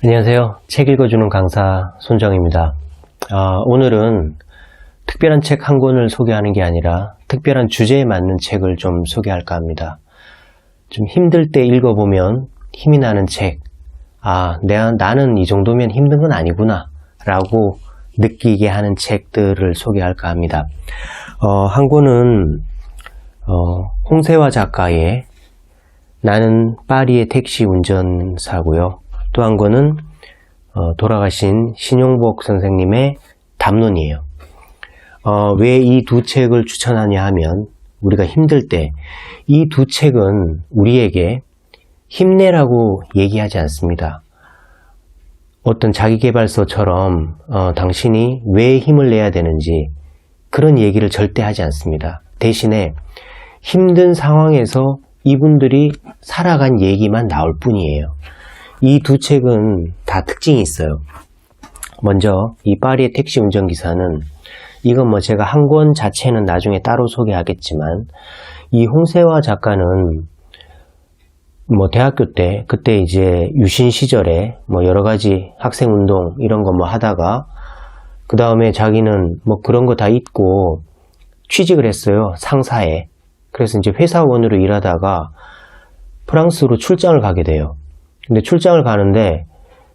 안녕하세요. 책 읽어주는 강사 손정입니다. 오늘은 특별한 책 한 권을 소개하는 게 아니라 특별한 주제에 맞는 책을 좀 소개할까 합니다. 좀 힘들 때 읽어보면 힘이 나는 책, 나는 이 정도면 힘든 건 아니구나 라고 느끼게 하는 책들을 소개할까 합니다. 한 권은 홍세화 작가의 나는 파리의 택시 운전사고요. 또 한 권은 돌아가신 신용복 선생님의 담론이에요. 왜 이 두 책을 추천하냐 하면 우리가 힘들 때 이 두 책은 우리에게 힘내라고 얘기하지 않습니다. 어떤 자기계발서처럼 당신이 왜 힘을 내야 되는지 그런 얘기를 절대 하지 않습니다. 대신에 힘든 상황에서 이분들이 살아간 얘기만 나올 뿐이에요. 이 두 책은 다 특징이 있어요. 먼저 이 파리의 택시 운전기사는 이건 제가 한 권 자체는 나중에 따로 소개하겠지만 이 홍세화 작가는 대학교 때 그때 이제 유신 시절에 여러 가지 학생 운동 이런 거 하다가 그 다음에 자기는 그런 거 다 잊고 취직을 했어요. 상사에. 그래서 이제 회사원으로 일하다가 프랑스로 출장을 가게 돼요. 근데 출장을 가는데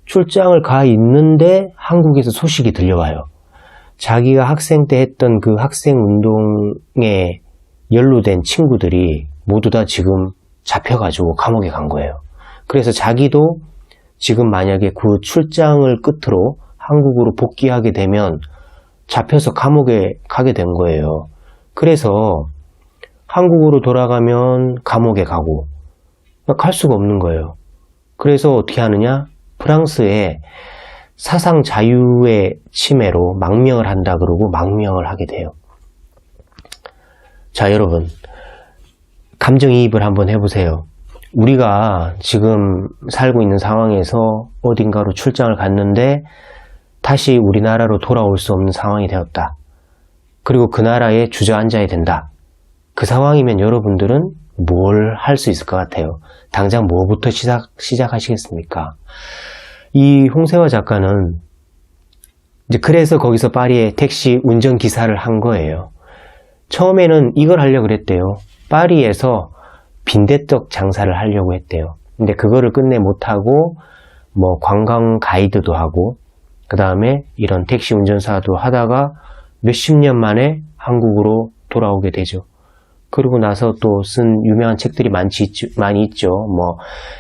출장을 가 있는데 한국에서 소식이 들려와요. 자기가 학생 때 했던 그 학생 운동에 연루된 친구들이 모두 다 지금 잡혀가지고 감옥에 간 거예요. 그래서 자기도 지금 만약에 그 출장을 끝으로 한국으로 복귀하게 되면 잡혀서 감옥에 가게 된 거예요. 그래서 한국으로 돌아가면 감옥에 가고 갈 수가 없는 거예요. 그래서 어떻게 하느냐? 프랑스에 사상 자유의 침해로 망명을 한다 그러고 망명을 하게 돼요. 자, 여러분 감정이입을 한번 해보세요. 우리가 지금 살고 있는 상황에서 어딘가로 출장을 갔는데 다시 우리나라로 돌아올 수 없는 상황이 되었다. 그리고 그 나라에 주저앉아야 된다. 그 상황이면 여러분들은 뭘 할 수 있을 것 같아요? 당장 뭐부터 시작하시겠습니까? 이 홍세화 작가는 이제 그래서 거기서 파리의 택시 운전기사를 한 거예요. 처음에는 이걸 하려고 그랬대요. 파리에서 빈대떡 장사를 하려고 했대요. 근데 그거를 끝내 못하고 관광 가이드도 하고 그 다음에 이런 택시 운전사도 하다가 몇십 년 만에 한국으로 돌아오게 되죠. 그러고 나서 또 쓴 유명한 책들이 많이 있죠.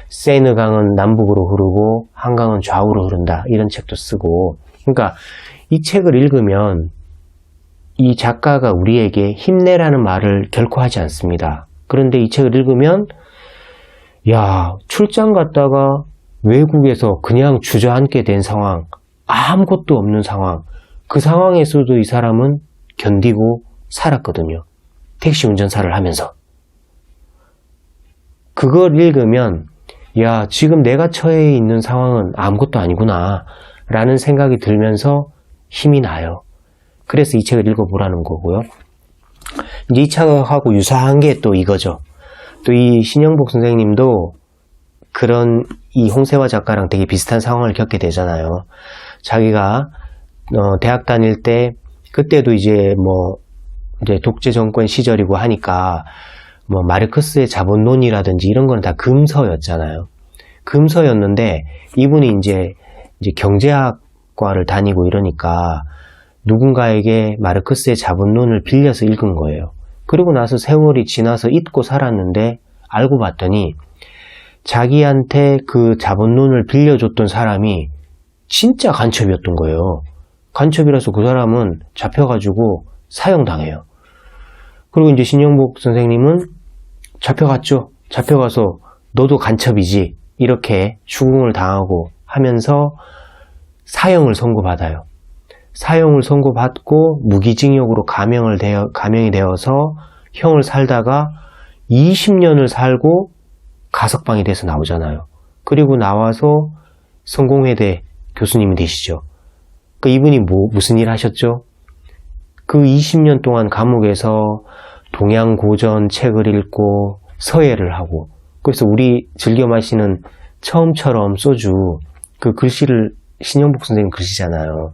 세느강은 남북으로 흐르고 한강은 좌우로 흐른다. 이런 책도 쓰고. 그러니까 이 책을 읽으면 이 작가가 우리에게 힘내라는 말을 결코 하지 않습니다. 그런데 이 책을 읽으면 출장 갔다가 외국에서 그냥 주저앉게 된 상황, 아무것도 없는 상황, 그 상황에서도 이 사람은 견디고 살았거든요. 택시 운전사를 하면서. 그걸 읽으면 지금 내가 처해 있는 상황은 아무것도 아니구나 라는 생각이 들면서 힘이 나요. 그래서 이 책을 읽어보라는 거고요. 이제 이 책하고 유사한 게 또 이거죠. 또 이 신용복 선생님도 그런 이 홍세화 작가랑 되게 비슷한 상황을 겪게 되잖아요. 자기가 대학 다닐 때 그때도 이제 독재 정권 시절이고 하니까 마르크스의 자본론이라든지 이런 거는 다 금서였잖아요. 금서였는데 이분이 이제 경제학과를 다니고 이러니까 누군가에게 마르크스의 자본론을 빌려서 읽은 거예요. 그리고 나서 세월이 지나서 잊고 살았는데 알고 봤더니 자기한테 그 자본론을 빌려줬던 사람이 진짜 간첩이었던 거예요. 간첩이라서 그 사람은 잡혀가지고 사형당해요. 그리고 이제 신용복 선생님은 잡혀갔죠. 잡혀가서 너도 간첩이지 이렇게 추궁을 당하고 하면서 사형을 선고받아요. 사형을 선고받고 무기징역으로 감형이 되어서 형을 살다가 20년을 살고 가석방이 돼서 나오잖아요. 그리고 나와서 성공회대 교수님이 되시죠. 이분이 무슨 일 하셨죠? 그 20년 동안 감옥에서 동양고전 책을 읽고 서예를 하고, 그래서 우리 즐겨 마시는 처음처럼 소주, 그 글씨를 신영복 선생님 글씨잖아요.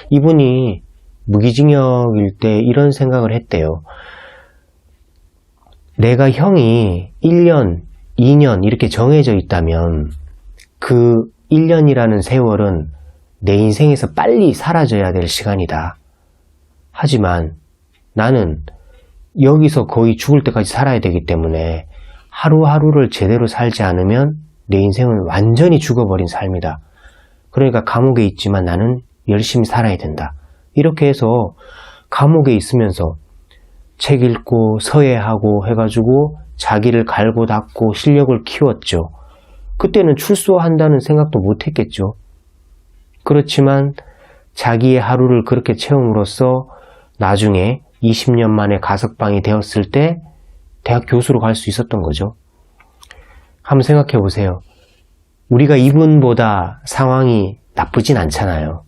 이분이 무기징역일 때 이런 생각을 했대요. 내가 형이 1년, 2년 이렇게 정해져 있다면 그 1년이라는 세월은 내 인생에서 빨리 사라져야 될 시간이다. 하지만 나는 여기서 거의 죽을 때까지 살아야 되기 때문에 하루하루를 제대로 살지 않으면 내 인생은 완전히 죽어버린 삶이다. 그러니까 감옥에 있지만 나는 열심히 살아야 된다. 이렇게 해서 감옥에 있으면서 책 읽고 서예하고 해가지고 자기를 갈고 닦고 실력을 키웠죠. 그때는 출소한다는 생각도 못했겠죠. 그렇지만 자기의 하루를 그렇게 채움으로써 나중에 20년 만에 가석방이 되었을 때 대학 교수로 갈 수 있었던 거죠. 한번 생각해 보세요. 우리가 이분보다 상황이 나쁘진 않잖아요.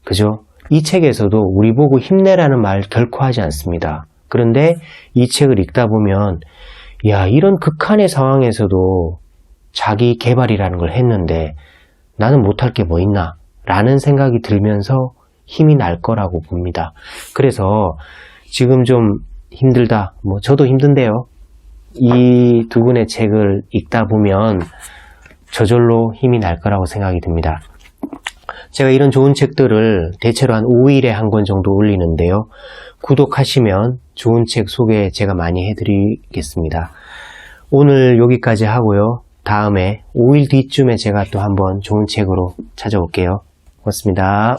그죠? 이 책에서도 우리 보고 힘내라는 말 결코 하지 않습니다. 그런데 이 책을 읽다 보면 야, 이런 극한의 상황에서도 자기 개발이라는 걸 했는데 나는 못할 게 뭐 있나? 라는 생각이 들면서 힘이 날 거라고 봅니다. 그래서 지금 좀 힘들다. 뭐 저도 힘든데요. 이 두 분의 책을 읽다 보면 저절로 힘이 날 거라고 생각이 듭니다. 제가 이런 좋은 책들을 대체로 한 5일에 한 권 정도 올리는데요. 구독하시면 좋은 책 소개 제가 많이 해드리겠습니다. 오늘 여기까지 하고요. 다음에 5일 뒤쯤에 제가 또 한번 좋은 책으로 찾아올게요. 고맙습니다.